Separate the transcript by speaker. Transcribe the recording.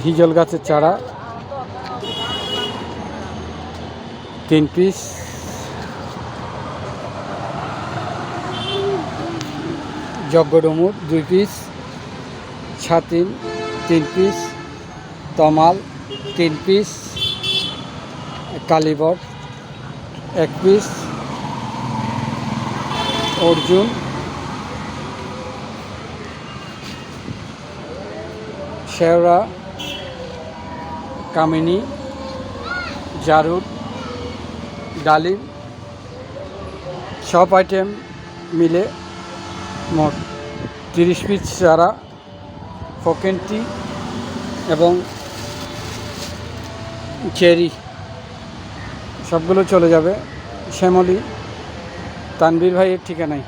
Speaker 1: হিজল গাছের চারা 3 piece, যজ্ঞডমুর 2 piece, ছাতিম 3 piece, তমাল 3 piece, কালীবট 1 piece, Arjun, শেওড়া, কামিনী, জারুদ, ডালিম সব আইটেম মিলে মোট 30 পিস চারা, ফকেন্টি এবং চেরি সবগুলো চলে যাবে শ্যামলী তানভীর ভাইয়ের ঠিকানায়।